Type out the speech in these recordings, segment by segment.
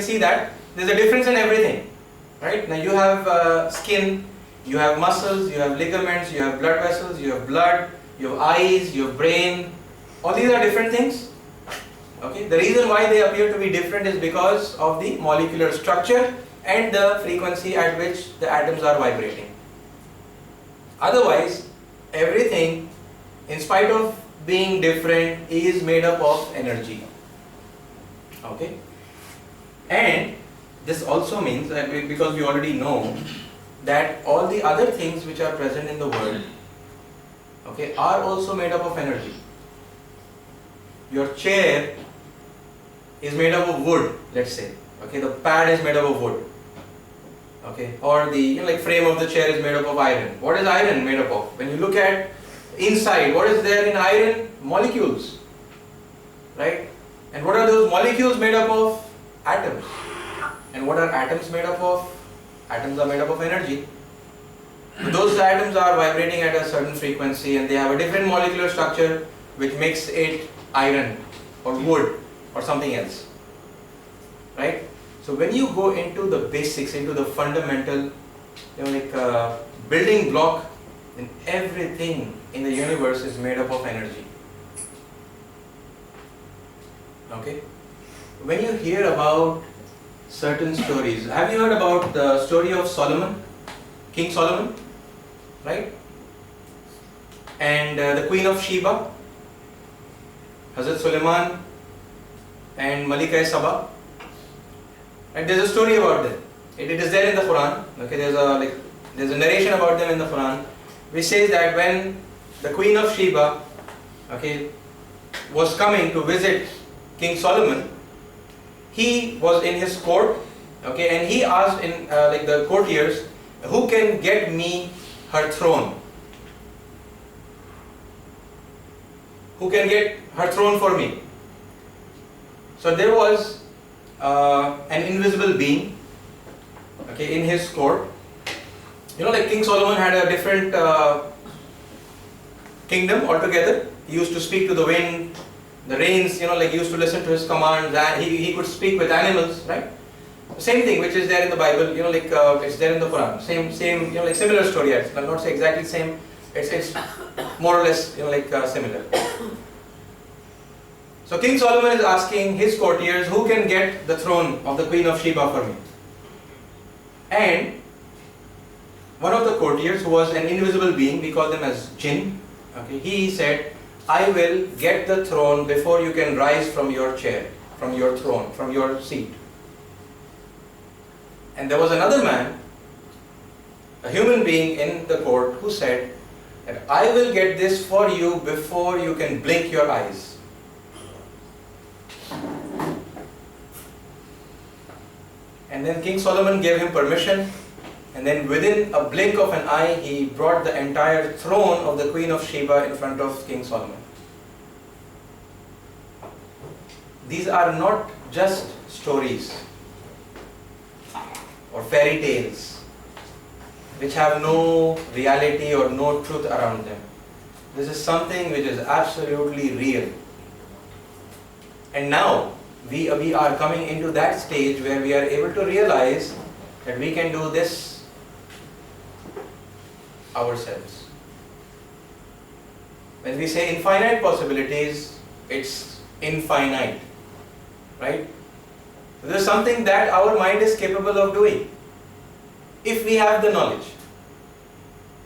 see that there's a difference in everything, right? Now you have skin, you have muscles, you have ligaments, you have blood vessels, you have blood, you have eyes, you have brain. All these are different things. Okay, the reason why they appear to be different is because of the molecular structure and the frequency at which the atoms are vibrating. Otherwise, everything, in spite of being different, is made up of energy. Okay, and this also means that because we already know that all the other things which are present in the world, okay, are also made up of energy. Your chair is made up of wood, let's say. Okay, the pad is made up of wood. Okay, or the like frame of the chair is made up of iron. What is iron made up of? When you look at inside, what is there in iron? Molecules, right? And what are those molecules made up of? Atoms. And what are atoms made up of? Atoms are made up of energy. So those atoms are vibrating at a certain frequency and they have a different molecular structure which makes it iron or wood or something else, right? So when you go into the basics, into the fundamental, building block, then everything in the universe is made up of energy. Okay? When you hear about certain stories, have you heard about the story of Solomon, King Solomon, right? And the Queen of Sheba, Hazrat Suleiman and Malika Saba. Right? There's a story about them. It is there in the Quran. Okay, there's a narration about them in the Quran, which says that when the Queen of Sheba, okay, was coming to visit King Solomon, he was in his court, okay, and he asked in the courtiers, who can get me her throne? Who can get her throne for me? So there was an invisible being, okay, in his court. King Solomon had a different kingdom altogether. He used to speak to the wind, the rains, he used to listen to his commands, and he could speak with animals, right? Same thing which is there in the Bible, it's there in the Quran. Same, similar story. I'll not say exactly same. It's more or less, similar. So King Solomon is asking his courtiers, who can get the throne of the Queen of Sheba for me? And one of the courtiers, who was an invisible being, we call them as jinn, okay, he said, I will get the throne before you can rise from your chair, from your throne, from your seat. And there was another man, a human being in the court, who said that I will get this for you before you can blink your eyes. And then King Solomon gave him permission, and then within a blink of an eye, he brought the entire throne of the Queen of Sheba in front of King Solomon. These are not just stories or fairy tales which have no reality or no truth around them. This is something which is absolutely real. And now we are coming into that stage where we are able to realize that we can do this ourselves. When we say infinite possibilities, it's infinite, right? This is something that our mind is capable of doing if we have the knowledge.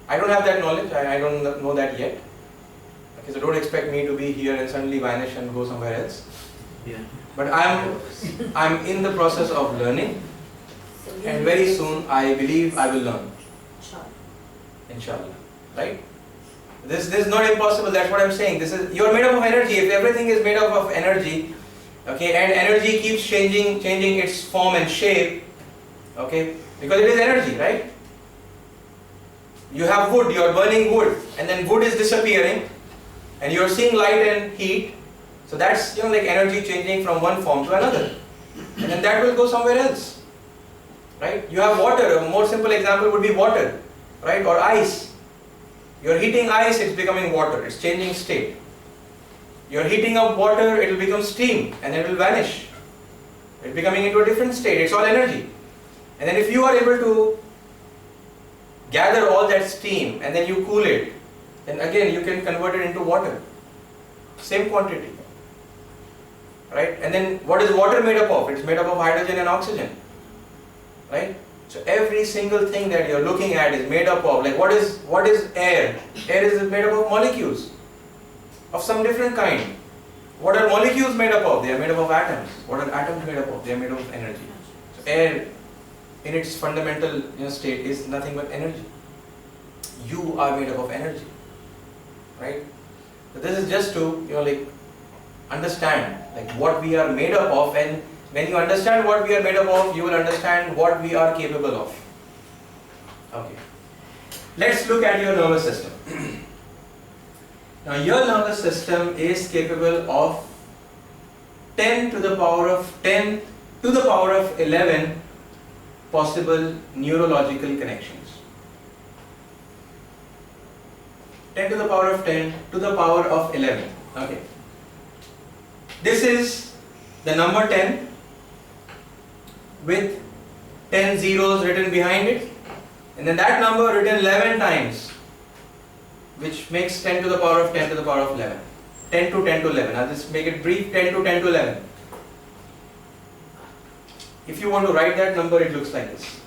I don't have that knowledge, I don't know that yet. Okay, so don't expect me to be here and suddenly vanish and go somewhere else. Yeah. But I'm in the process of learning, and very soon I believe I will learn. Inshallah. Right? This is not impossible, that's what I'm saying. You are made up of energy. If everything is made up of energy, okay, and energy keeps changing its form and shape, okay, because it is energy, right? You have wood, you are burning wood, and then wood is disappearing, and you are seeing light and heat. So that's energy changing from one form to another, and then that will go somewhere else, right? You have water. A more simple example would be water, right, or ice. You're heating ice, it's becoming water. It's changing state. You're heating up water, it will become steam, and it will vanish. It's becoming into a different state. It's all energy. And then if you are able to gather all that steam and then you cool it, then again you can convert it into water. Same quantity. Right? And then what is water made up of? It's made up of hydrogen and oxygen. Right? So every single thing that you're looking at is made up of, like what is air? Air is made up of molecules of some different kind. What are molecules made up of? They are made up of atoms. What are atoms made up of? They are made up of energy. So air in its fundamental state is nothing but energy. You are made up of energy. Right? So this is just to like understand like what we are made up of, and when you understand what we are made up of, you will understand what we are capable of. Okay. Let's look at your nervous system. Now your nervous system is capable of 10 to the power of 11 possible neurological connections. 10 to the power of 10 to the power of 11. Okay. This is the number 10 with 10 zeros written behind it, and then that number written 11 times, which makes 10 to the power of 10 to the power of 11. 10 to 10 to 11. I'll just make it brief. 10 to 10 to 11. If you want to write that number, it looks like this.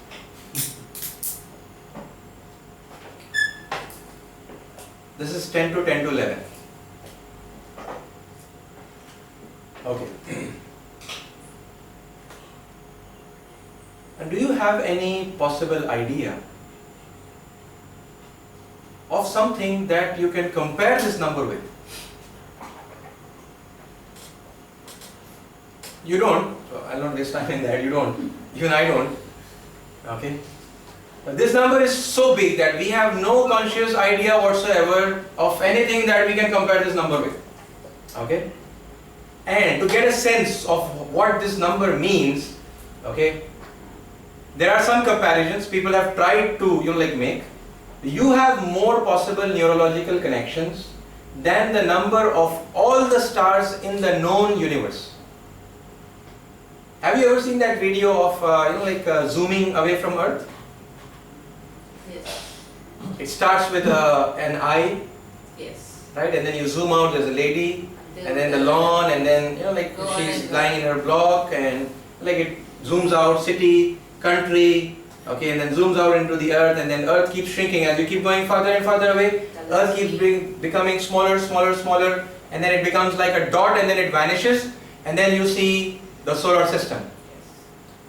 This is 10 to 10 to 11. Okay. And do you have any possible idea of something that you can compare this number with? You don't, so I'll not waste time in that, you don't, even I don't, okay. But this number is so big that we have no conscious idea whatsoever of anything that we can compare this number with, okay. And to get a sense of what this number means, okay, there are some comparisons people have tried to make. You have more possible neurological connections than the number of all the stars in the known universe. Have you ever seen that video of zooming away from Earth? Yes. It starts with an eye, Yes. right? And then you zoom out. There's a lady, and then the lawn, and then she's lying in her block, and it zooms out, city, country, okay, and then zooms out into the Earth, and then Earth keeps shrinking as you keep going further and further away. Earth keeps becoming smaller, smaller, smaller, and then it becomes like a dot, and then it vanishes, and then you see the solar system.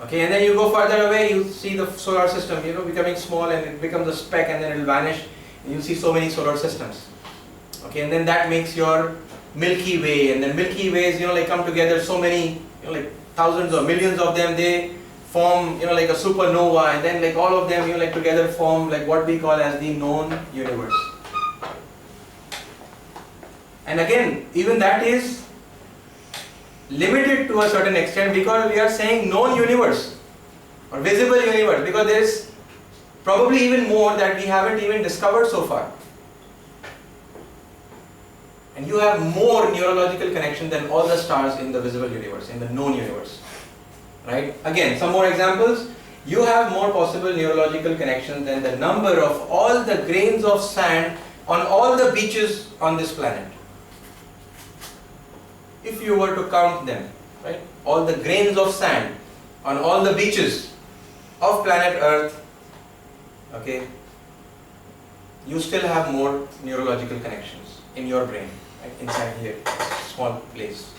Okay, and then you go further away, you see the solar system, becoming small, and it becomes a speck, and then it will vanish, and you see so many solar systems. Okay, and then that makes your Milky Way, and then Milky Ways, come together, so many, thousands or millions of them, they form, a supernova, and then all of them, together form what we call as the known universe. And again, even that is limited to a certain extent, because we are saying known universe or visible universe, because there is probably even more that we haven't even discovered so far. And you have more neurological connection than all the stars in the visible universe, in the known universe. Right? Again, some more examples. You have more possible neurological connections than the number of all the grains of sand on all the beaches on this planet. If you were to count them, right? All the grains of sand on all the beaches of planet Earth, okay, you still have more neurological connections in your brain, right? Inside here, small place.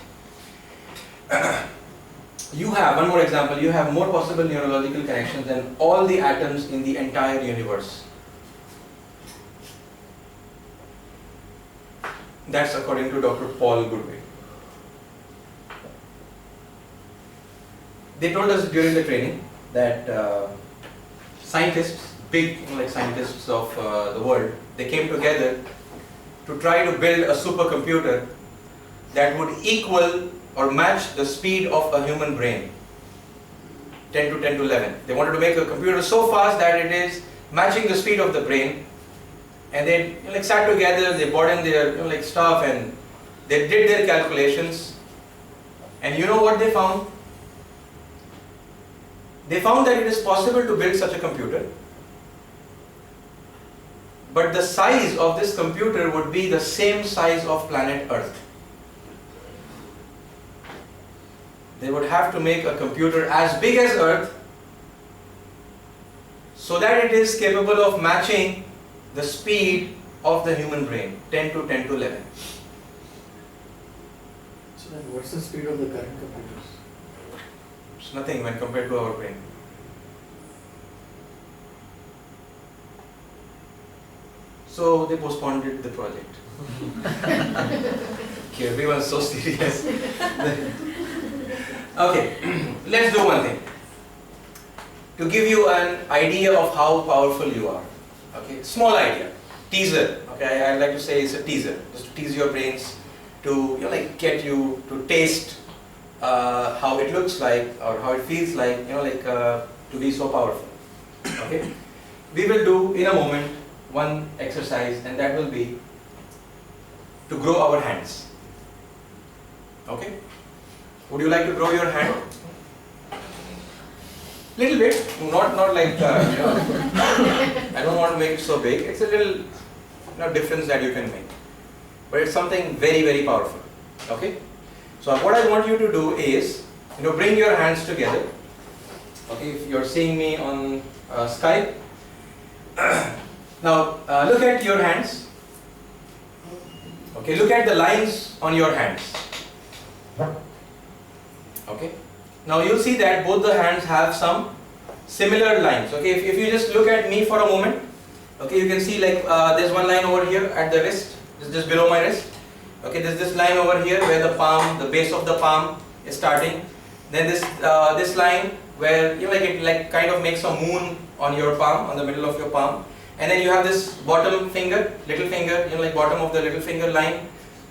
You have, one more example, you have more possible neurological connections than all the atoms in the entire universe. That's according to Dr. Paul Goodway. They told us during the training that scientists, big scientists of the world, they came together to try to build a supercomputer that would equal or match the speed of a human brain, 10 to 10 to 11. They wanted to make a computer so fast that it is matching the speed of the brain, and they sat together, they brought in their stuff, and they did their calculations, and you know what they found? They found that it is possible to build such a computer, but the size of this computer would be the same size of planet Earth. They would have to make a computer as big as Earth so that it is capable of matching the speed of the human brain, 10 to 10 to 11. So then what's the speed of the current computers? It's nothing when compared to our brain. So they postponed the project. Okay, everyone's so serious. Okay, let's do one thing. To give you an idea of how powerful you are. Okay, small idea, teaser. Okay, I'd like to say it's a teaser, just to tease your brains, to get you to taste how it looks like or how it feels like, to be so powerful. Okay, we will do in a moment one exercise, and that will be to grow our hands. Okay, would you like to grow your hand? Little bit, not like I don't want to make it so big. It's a little difference that you can make, but it's something very, very powerful. Okay, so what I want you to do is bring your hands together. Okay, if you're seeing me on Skype, now look at your hands. Okay, look at the lines on your hands. Okay, now you'll see that both the hands have some similar lines. Okay, if you just look at me for a moment, okay, you can see like there's one line over here at the wrist, just below my wrist. Okay, there's this line over here where the palm, the base of the palm is starting. Then this line where it kind of makes a moon on your palm, on the middle of your palm. And then you have this bottom finger, little finger, like bottom of the little finger line.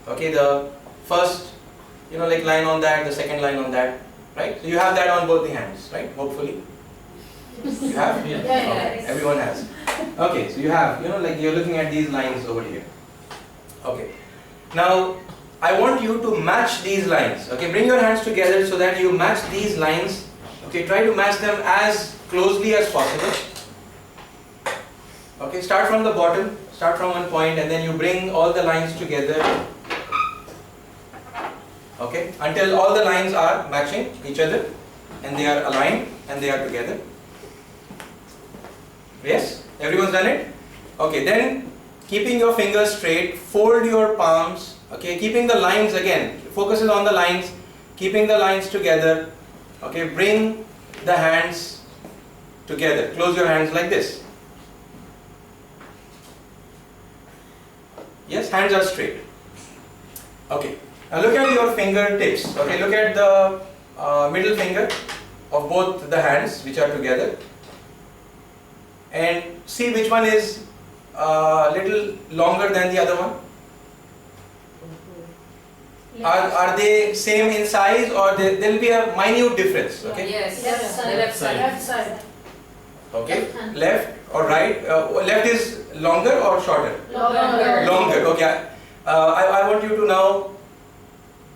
Okay, the first line on that, the second line on that, right? So you have that on both the hands, right? Hopefully. You have? Yeah. Okay. Everyone has. Okay, so you have, you're looking at these lines over here. Okay. Now, I want you to match these lines. Okay, bring your hands together so that you match these lines. Okay, try to match them as closely as possible. Okay, start from the bottom, start from one point, and then you bring all the lines together. Okay, until all the lines are matching each other and they are aligned and they are together. Yes? Everyone's done it? Okay, then keeping your fingers straight, fold your palms. Okay, keeping the lines again, focuses on the lines, keeping the lines together. Okay, bring the hands together. Close your hands like this. Yes, hands are straight. Okay, now look at your fingertips. Okay, look at the middle finger of both the hands which are together, and see which one is little longer than the other one. Are they same in size, or there will be a minute difference? Okay. Yes. Left side. Left side. Left side. Okay. Left hand. Left or right? Left is longer or shorter? Longer. Longer. Okay. I want you to now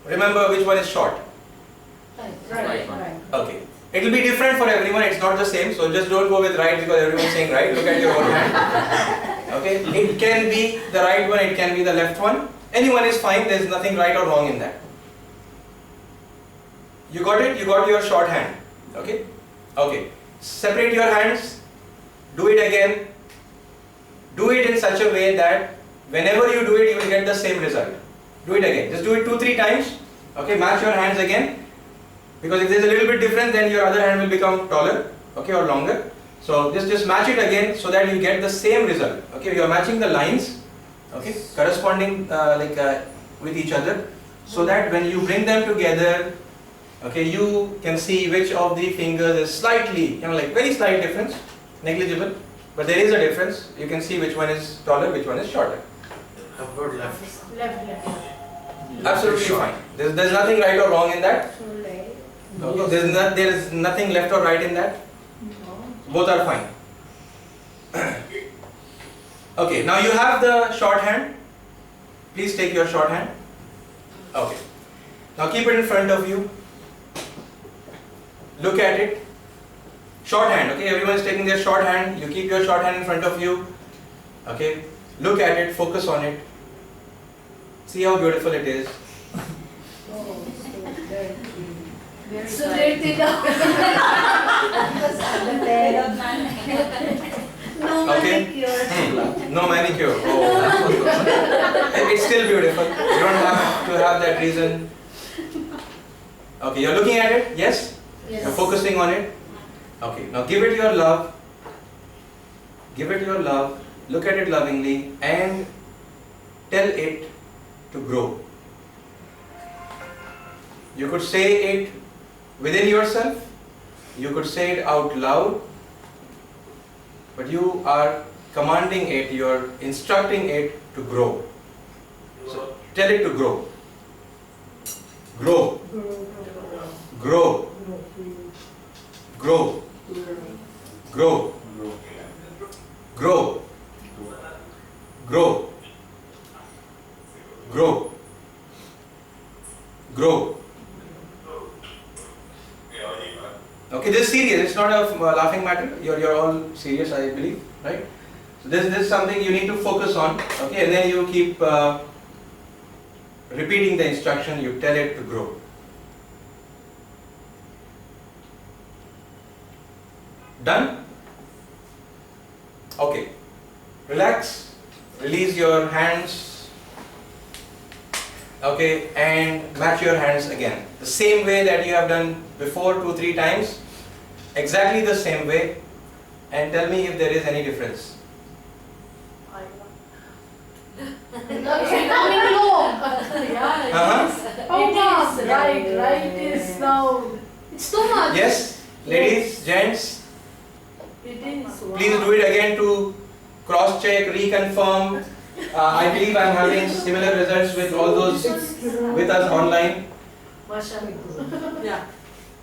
remember which one is short. Right. Okay. It will be different for everyone. It's not the same. So just don't go with right because everyone's saying right. Look at your own hand. Okay. It can be the right one. It can be the left one. Anyone is fine. There's nothing right or wrong in that. You got it? You got your short hand. Okay. Okay. Separate your hands. Do it again. Do it in such a way that whenever you do it, you will get the same result. Do it again. Just do it 2-3 times. Okay. Match your hands again. Because if there's a little bit difference, then your other hand will become taller, okay, or longer. So just match it again so that you get the same result. Okay, you are matching the lines, okay, corresponding with each other, so that when you bring them together, okay, you can see which of the fingers is slightly, very slight difference, negligible, but there is a difference. You can see which one is taller, which one is shorter. How about left? Left. Absolutely fine. There's nothing right or wrong in that. Okay, there is nothing left or right in that. Both are fine. Okay, now you have the short hand. Please take your short hand. Okay. Now keep it in front of you. Look at it. Shorthand, okay, everyone is taking their shorthand. You keep your shorthand in front of you. Okay, look at it, focus on it. See how beautiful it is. So dirty now. No Okay. manicure. No manicure. Oh. It's still beautiful. You don't have to have that reason. Okay, you're looking at it? Yes? Yes. You're focusing on it? Okay, now give it your love. Give it your love. Look at it lovingly and tell it to grow. You could say it within yourself. You could say it out loud. But you are commanding it, you are instructing it to grow. So tell it to grow. Grow. Grow. Grow. Grow. Grow. Grow. Grow. Grow. Okay, this is serious. It's not a laughing matter. You're all serious, I believe, right? So this is something you need to focus on. Okay, and then you keep repeating the instruction. You tell it to grow. Done? Okay. Relax. Release your hands. Okay, and match your hands again. The same way that you have done before 2-3 times. Exactly the same way. And tell me if there is any difference. No, it's becoming long. Yeah, it Uh-huh. is. Oh, It wow. is right is now, It's too much. Yes, ladies, gents, it is. Wow. please do it again to cross-check, reconfirm. I believe I am having similar results with all those with us online. Mashallah.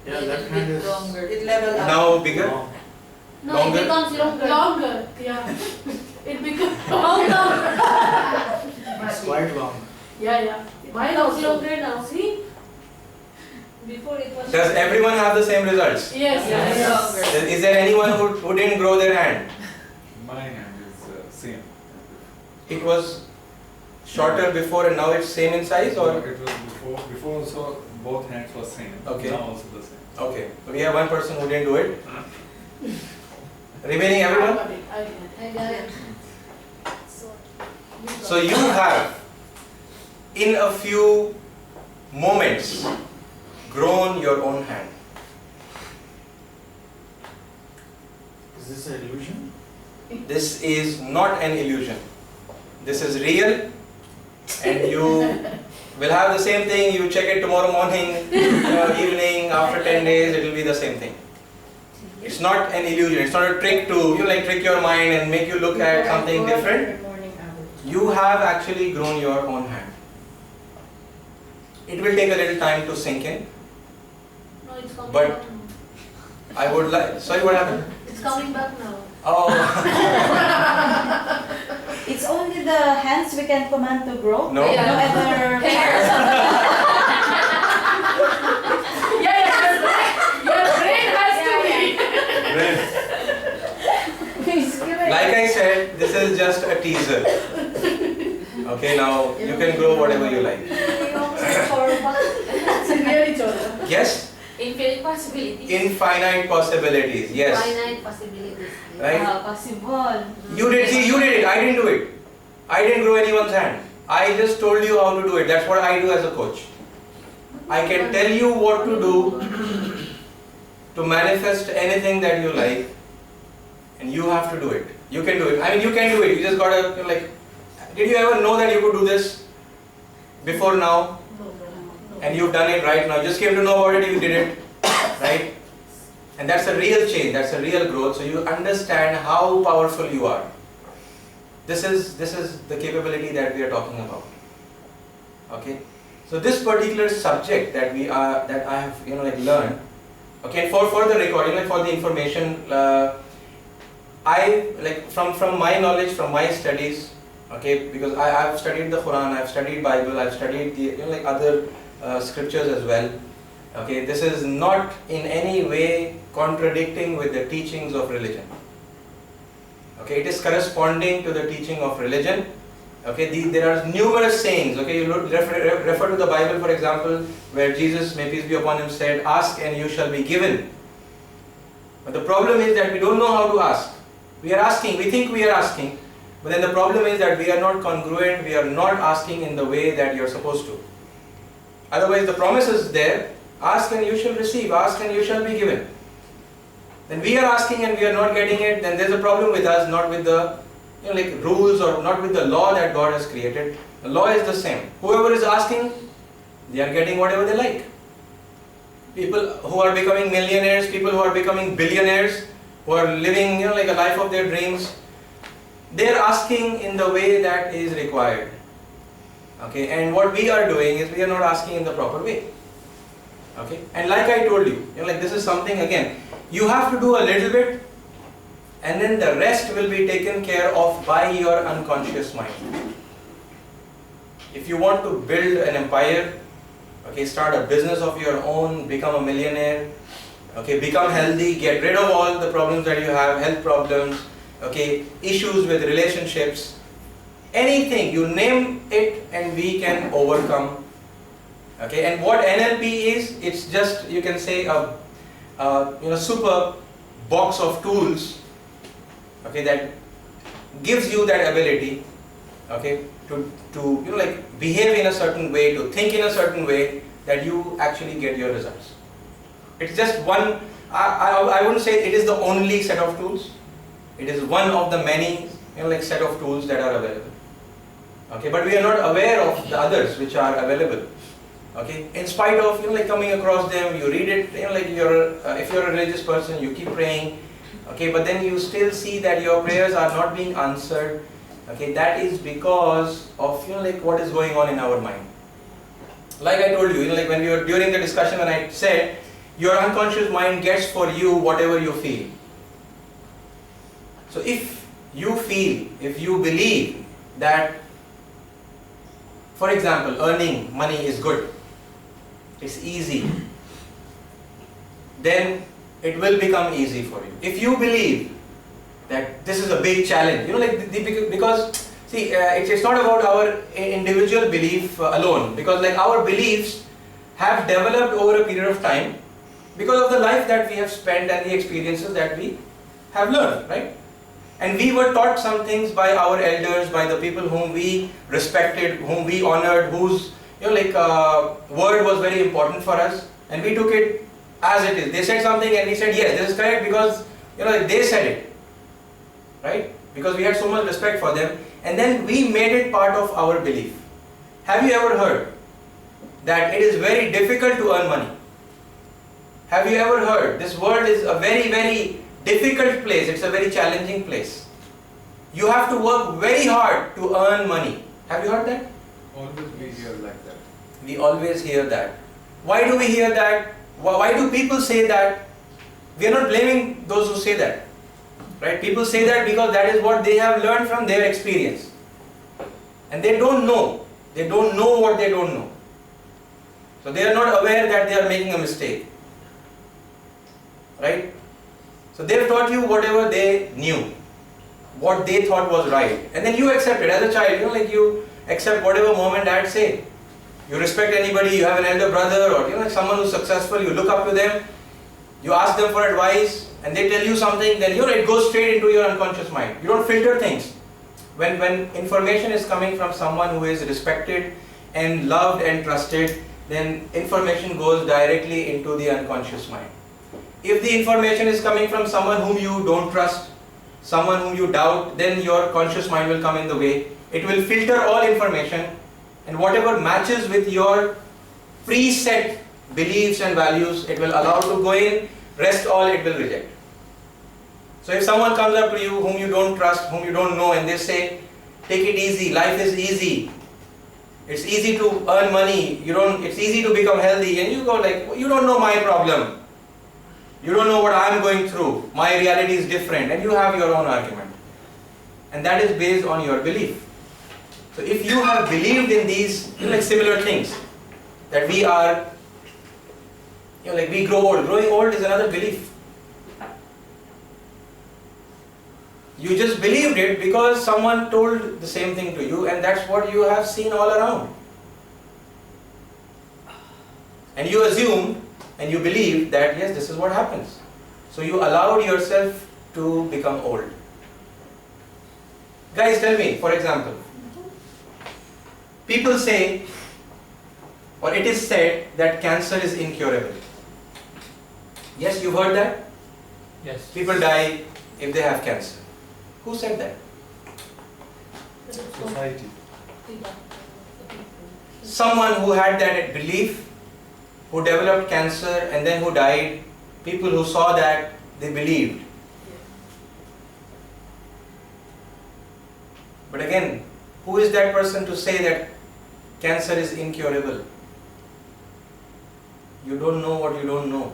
Yeah, left hand is It level up. Now bigger. long. No, Longer. it becomes longer. Longer, yeah. It becomes longer. It's quite long. Yeah. It Mine becomes also. longer now. See? Before it was. Does everyone have the same results? Yes, Yeah, yes. Is there anyone who didn't grow their hand? My hand is same. It was shorter before and now it's same in size, Or or? it was before also both hands were same. Okay. Now also the same. Okay, so we have one person who didn't do it. Remaining everyone? I got it. I got it. So you have, in a few moments, grown your own hand. Is this an illusion? This is not an illusion. This is real, and you will have the same thing. You check it tomorrow morning, evening, after 10 days, it will be the same thing. It's not an illusion. It's not a trick to trick your mind and make you look at something different. You have actually grown your own hand. It will take a little time to sink in. No, it's coming But- back now. I would like. Sorry, what happened? It's coming back now. Oh, It's only the hands we can command to grow. no. No Yeah. other Your brain has to be. Like I said, this is just a teaser. Okay, now you can grow whatever you like. Really, Chola. Yes, Infinite possibilities. infinite possibilities. Yes, Finite possibilities. right. possible. You did it. I didn't do it. I didn't grow anyone's hand. I just told you how to do it. That's what I do as a coach. I can tell you what to do to manifest anything that you like, and you have to do it. You can do it. I mean, you can do it. You just gotta Did you ever know that you could do this before now? And you've done it right now. You just came to know about it. You did it, right? And that's a real change. That's a real growth. So you understand how powerful you are. This is the capability that we are talking about. Okay. So this particular subject that I have learned. Okay. For the recording, for the information, I from my knowledge, from my studies. Okay, because I've studied the Quran, I've studied Bible, I've studied the other scriptures as well. Okay, this is not in any way contradicting with the teachings of religion. Okay, it is corresponding to the teaching of religion. Okay, there are numerous sayings. Okay, you refer to the Bible, for example, where Jesus, may peace be upon him, said, "Ask and you shall be given." But the problem is that we don't know how to ask. We are asking, we think we are asking, but then the problem is that we are not congruent, we are not asking in the way that you are supposed to. Otherwise, the promise is there, ask and you shall receive, ask and you shall be given. Then we are asking and we are not getting it, then there's a problem with us, not with the rules or not with the law that God has created. The law is the same. Whoever is asking, they are getting whatever they like. People who are becoming millionaires, people who are becoming billionaires, who are living a life of their dreams, they are asking in the way that is required. Okay, and what we are doing is we are not asking in the proper way. Okay, and like I told you, this is something, again, you have to do a little bit, and then the rest will be taken care of by your unconscious mind. If you want to build an empire, okay, start a business of your own, become a millionaire, okay, become healthy, get rid of all the problems that you have, health problems, okay, issues with relationships, anything, you name it and we can overcome. Okay, and what NLP is, it's just, you can say, a super box of tools, okay, that gives you that ability, okay, to behave in a certain way, to think in a certain way, that you actually get your results. It's just one, I wouldn't say it is the only set of tools. It is one of the many set of tools that are available. Okay, but we are not aware of the others which are available. Okay, in spite of coming across them, you read it, if you're a religious person, you keep praying. Okay, but then you still see that your prayers are not being answered. Okay, that is because of what is going on in our mind. Like I told you, when we were during the discussion, when I said your unconscious mind gets for you whatever you feel. So if you believe that, for example, earning money is good, it's easy, then it will become easy for you. If you believe that this is a big challenge, because see, it's not about our individual belief alone, because our beliefs have developed over a period of time because of the life that we have spent and the experiences that we have learned, right? And we were taught some things by our elders, by the people whom we respected, whom we honored, whose word was very important for us, and we took it as it is. They said something and we said, yes, this is correct because they said it, right? Because we had so much respect for them, and then we made it part of our belief. Have you ever heard that it is very difficult to earn money? Have you ever heard this world is a very, very difficult place, it's a very challenging place. You have to work very hard to earn money. Have you heard that? Always we hear like that. We always hear that. Why do we hear that? Why do people say that? We are not blaming those who say that. Right? People say that because that is what they have learned from their experience. And they don't know. They don't know what they don't know. So they are not aware that they are making a mistake. Right? So they have taught you whatever they knew, what they thought was right, and then you accept it as a child. You accept whatever mom and dad say. You respect anybody. You have an elder brother or someone who's successful. You look up to them. You ask them for advice, and they tell you something. Then it goes straight into your unconscious mind. You don't filter things. When information is coming from someone who is respected and loved and trusted, then information goes directly into the unconscious mind. If the information is coming from someone whom you don't trust, someone whom you doubt, then your conscious mind will come in the way. It will filter all information, and whatever matches with your preset beliefs and values, it will allow to go in, rest all it will reject. So if someone comes up to you whom you don't trust, whom you don't know, and they say, take it easy, life is easy, it's easy to earn money, it's easy to become healthy, and you go you don't know my problem. You don't know what I am going through. My reality is different, and you have your own argument. And that is based on your belief. So if you have believed in these similar things, that we are You know, like we grow old. Growing old is another belief. You just believed it because someone told the same thing to you, and that's what you have seen all around. And you assumed and you believed that yes, this is what happens. So you allowed yourself to become old. Guys, tell me, for example, people say, or it is said that cancer is incurable. Yes, you've heard that? Yes. People die if they have cancer. Who said that? Society. Someone who had that belief, who developed cancer and then who died, people who saw that, they believed. But again, who is that person to say that cancer is incurable? You don't know what you don't know.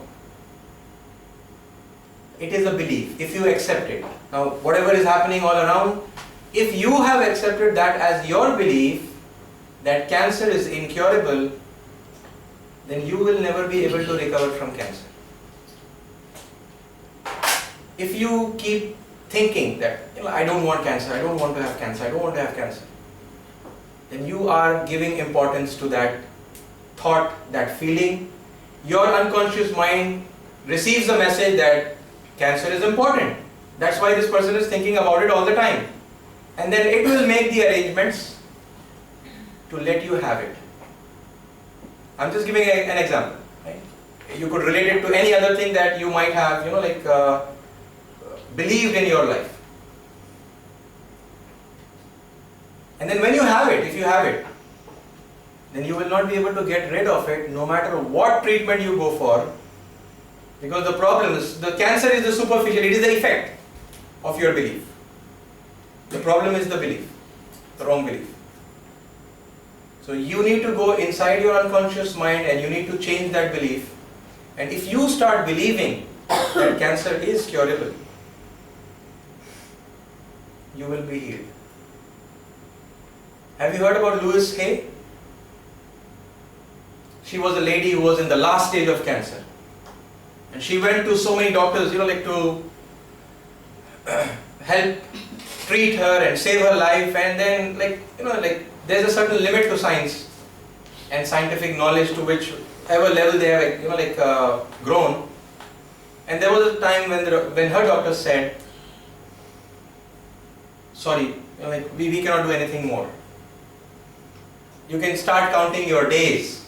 It is a belief, if you accept it. Now, whatever is happening all around, if you have accepted that as your belief, that cancer is incurable, then you will never be able to recover from cancer. If you keep thinking that, I don't want cancer, I don't want to have cancer, I don't want to have cancer, then you are giving importance to that thought, that feeling. Your unconscious mind receives the message that cancer is important. That's why this person is thinking about it all the time. And then it will make the arrangements to let you have it. I'm just giving an example. Right? You could relate it to any other thing that you might have, believed in your life. And then when you have it, if you have it, then you will not be able to get rid of it no matter what treatment you go for. Because the problem is, the cancer is the superficial, it is the effect of your belief. The problem is the belief, the wrong belief. So you need to go inside your unconscious mind and you need to change that belief. And if you start believing that cancer is curable, you will be healed. Have you heard about Louise Hay? She was a lady who was in the last stage of cancer. And she went to so many doctors, to help treat her and save her life. And then, there's a certain limit to science and scientific knowledge to whichever level they have, grown. And there was a time when her doctor said, sorry, we cannot do anything more. You can start counting your days.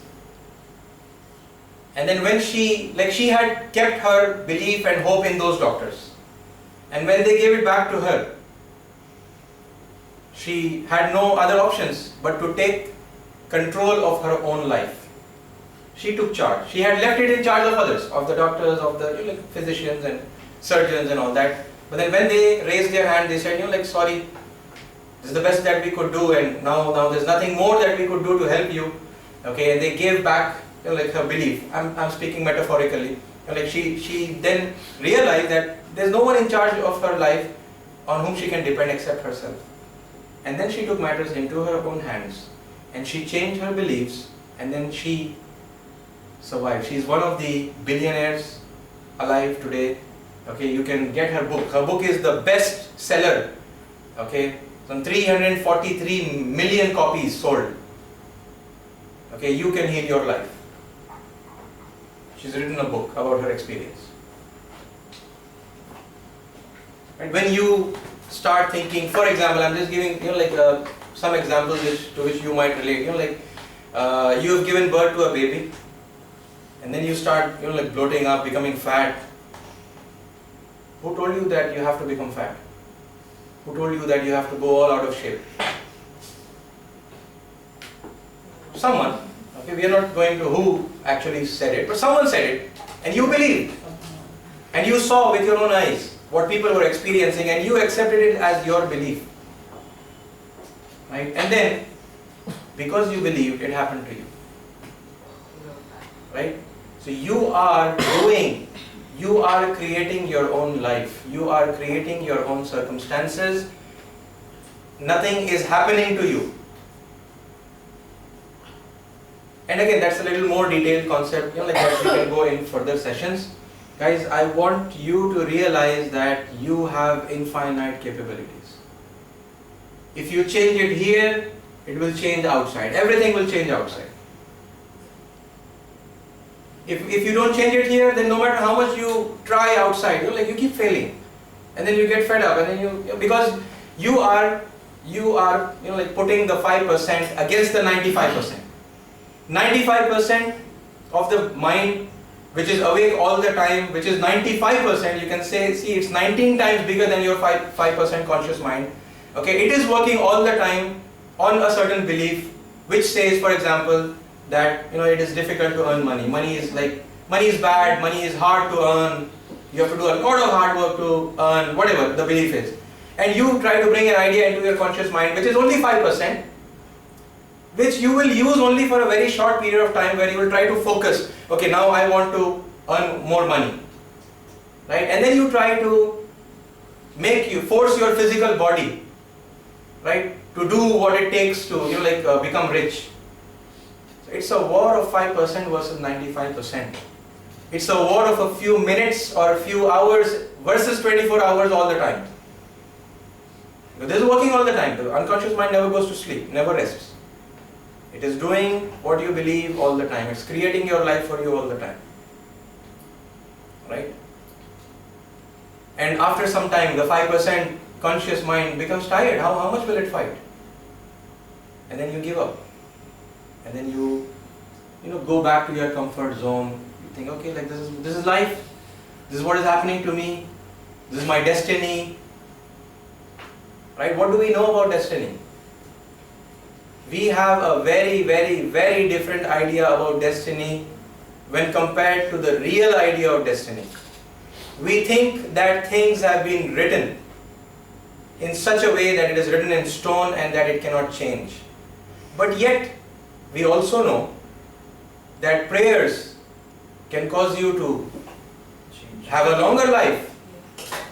And then when she had kept her belief and hope in those doctors. And when they gave it back to her, she had no other options but to take control of her own life. She took charge. She had left it in charge of others, of the doctors, of the physicians and surgeons and all that. But then when they raised their hand, they said, sorry, this is the best that we could do, and now there's nothing more that we could do to help you. Okay, and they gave back her belief. I'm speaking metaphorically. She then realized that there's no one in charge of her life on whom she can depend except herself. And then she took matters into her own hands and she changed her beliefs, and then she survived. She's one of the billionaires alive today. Okay, you can get her book. Her book is the best seller. Okay, some 343 million copies sold. Okay, you can heal your life. She's written a book about her experience. And when you start thinking, for example, I'm just giving some examples to which you might relate. You have given birth to a baby, and then you start bloating up, becoming fat. Who told you that you have to become fat? Who told you that you have to go all out of shape? Someone. Okay, we are not going to who actually said it, but someone said it, and you believed, and you saw with your own eyes what people were experiencing, and you accepted it as your belief, right? And then, because you believed, it happened to you, right? So you are creating your own life, you are creating your own circumstances. Nothing is happening to you. And again, that's a little more detailed concept, like that we can go in further sessions. Guys, I want you to realize that you have infinite capabilities. If you change it here, it will change outside. Everything will change outside. If you don't change it here, then no matter how much you try outside, you keep failing, and then you get fed up, and then because you are putting the 5% against the 95%. 95% of the mind which is awake all the time, which is 95%, you can say, see, it's 19 times bigger than your 5% conscious mind. Okay, it is working all the time on a certain belief which says, for example, that it is difficult to earn money. Money is bad, money is hard to earn, you have to do a lot of hard work to earn, whatever the belief is. And you try to bring an idea into your conscious mind which is only 5%, which you will use only for a very short period of time, where you will try to focus. Okay, now I want to earn more money, right? And then you try to force your physical body, right, to do what it takes to become rich. So it's a war of 5% versus 95%. It's a war of a few minutes or a few hours versus 24 hours all the time. This is working all the time. The unconscious mind never goes to sleep, never rests. It is doing what you believe all the time. It's creating your life for you all the time. Right? And after some time, the 5% conscious mind becomes tired. How much will it fight? And then you give up. And then you go back to your comfort zone. You think, okay, like this is life. This is what is happening to me. This is my destiny. Right? What do we know about destiny? We have a very, very, very different idea about destiny when compared to the real idea of destiny. We think that things have been written in such a way that it is written in stone and that it cannot change. But yet, we also know that prayers can cause you to have a longer life.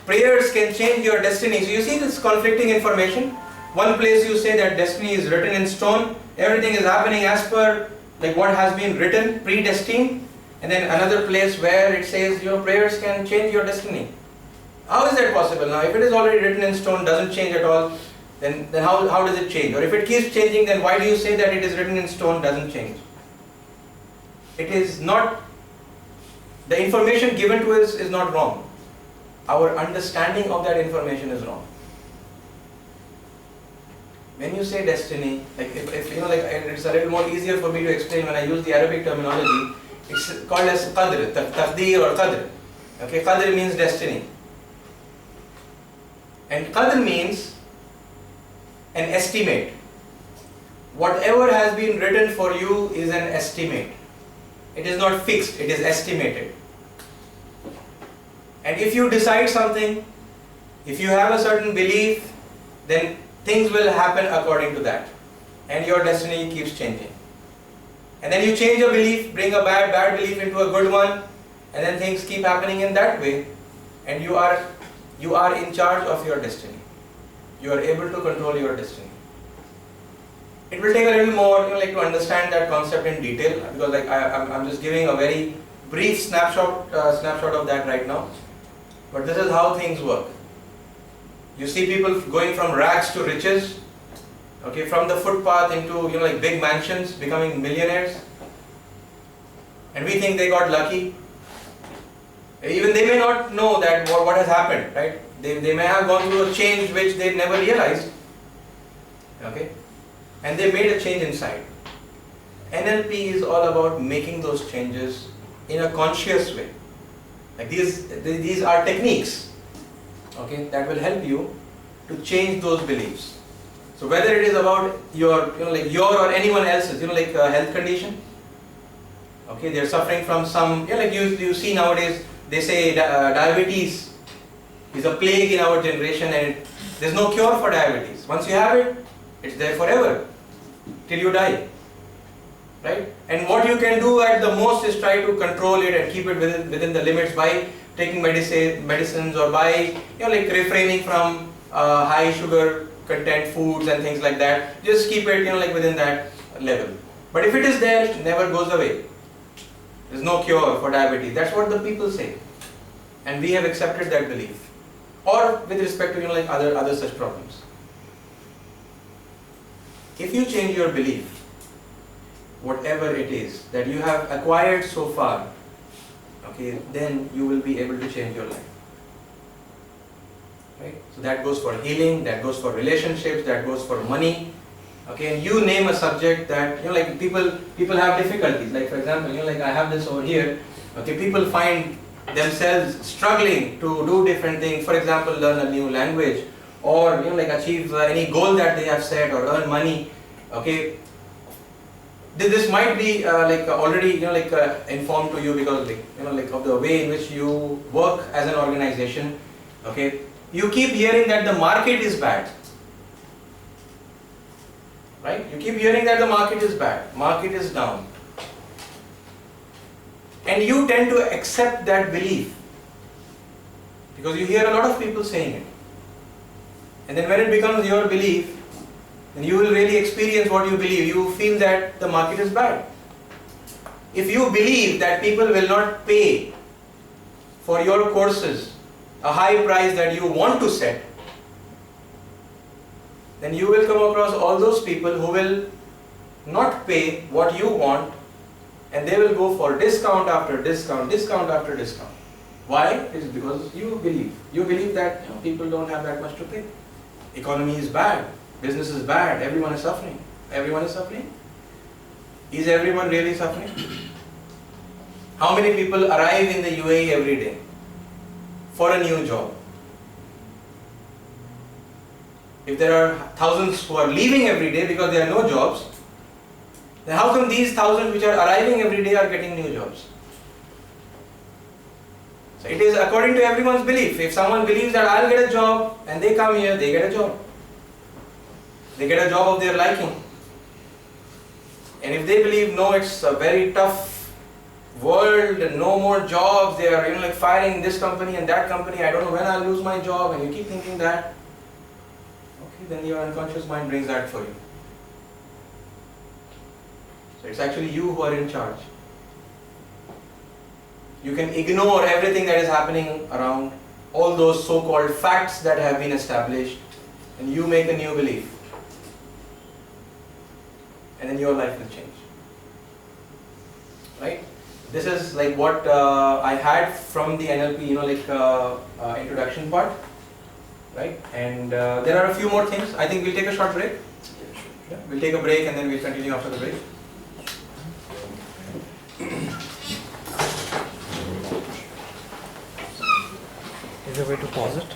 Prayers can change your destiny. So you see this conflicting information. One place you say that destiny is written in stone, everything is happening as per what has been written, predestined, and then another place where it says your prayers can change your destiny. How is that possible? Now, if it is already written in stone, doesn't change at all, then how does it change? Or if it keeps changing, then why do you say that it is written in stone, doesn't change? It is not, the information given to us is not wrong. Our understanding of that information is wrong. When you say destiny, it's a little more easier for me to explain when I use the Arabic terminology. It's called as qadr, taqdeer or qadr. Okay, qadr means destiny. And qadr means an estimate. Whatever has been written for you is an estimate. It is not fixed, it is estimated. And if you decide something, if you have a certain belief, then things will happen according to that. And your destiny keeps changing. And then you change a belief, bring a bad belief into a good one, and then things keep happening in that way. And you are in charge of your destiny. You are able to control your destiny. It will take a little more to understand that concept in detail, because I'm just giving a very brief snapshot of that right now. But this is how things work. You see people going from rags to riches, okay, from the footpath into big mansions, becoming millionaires, and we think they got lucky. Even they may not know that what has happened, right? They may have gone through a change which they never realized, okay, and they made a change inside. NLP is all about making those changes in a conscious way. These are techniques, okay, that will help you to change those beliefs. So whether it is about your or anyone else's a health condition, okay, they're suffering from some you see nowadays, they say diabetes is a plague in our generation, and there's no cure for diabetes. Once you have it, it's there forever till you die, right? And what you can do at the most is try to control it and keep it within the limits by taking medicines or by refraining from high sugar content foods and things like that. Just keep it within that level. But if it is there, it never goes away. There's no cure for diabetes. That's what the people say. And we have accepted that belief. Or with respect to like other such problems. If you change your belief, whatever it is that you have acquired so far, okay, then you will be able to change your life. Right? So that goes for healing, that goes for relationships, that goes for money. Okay, and you name a subject that like people have difficulties. Like for example, like I have this over here. Okay, people find themselves struggling to do different things. For example, learn a new language, or like achieve any goal that they have set, or earn money. Okay, this might be already informed to you because like of the way in which you work as an organization. Okay, you keep hearing that the market is bad. Right? You keep hearing that the market is bad, market is down. And you tend to accept that belief because you hear a lot of people saying it. And then when it becomes your belief, then you will really experience what you believe. You feel that the market is bad. If you believe that people will not pay for your courses a high price that you want to set, then you will come across all those people who will not pay what you want, and they will go for discount after discount, discount after discount. Why? It is because you believe that people don't have that much to pay. Economy is bad, business is bad, everyone is suffering. Everyone is suffering? Is everyone really suffering? How many people arrive in the UAE every day for a new job? If there are thousands who are leaving every day because there are no jobs, then how come these thousands which are arriving every day are getting new jobs? So it is according to everyone's belief. If someone believes that I'll get a job and they come here, they get a job. They get a job of their liking. And if they believe, no, it's a very tough world and no more jobs, they are like firing this company and that company, I don't know when I'll lose my job, and you keep thinking that, okay, then your unconscious mind brings that for you. So it's actually you who are in charge. You can ignore everything that is happening around, all those so-called facts that have been established, and you make a new belief. And then your life will change. Right? This is like what I had from the NLP, introduction part. Right? And there are a few more things. I think we'll take a short break. Yeah, we'll take a break and then we'll continue after the break. Is there a way to pause it?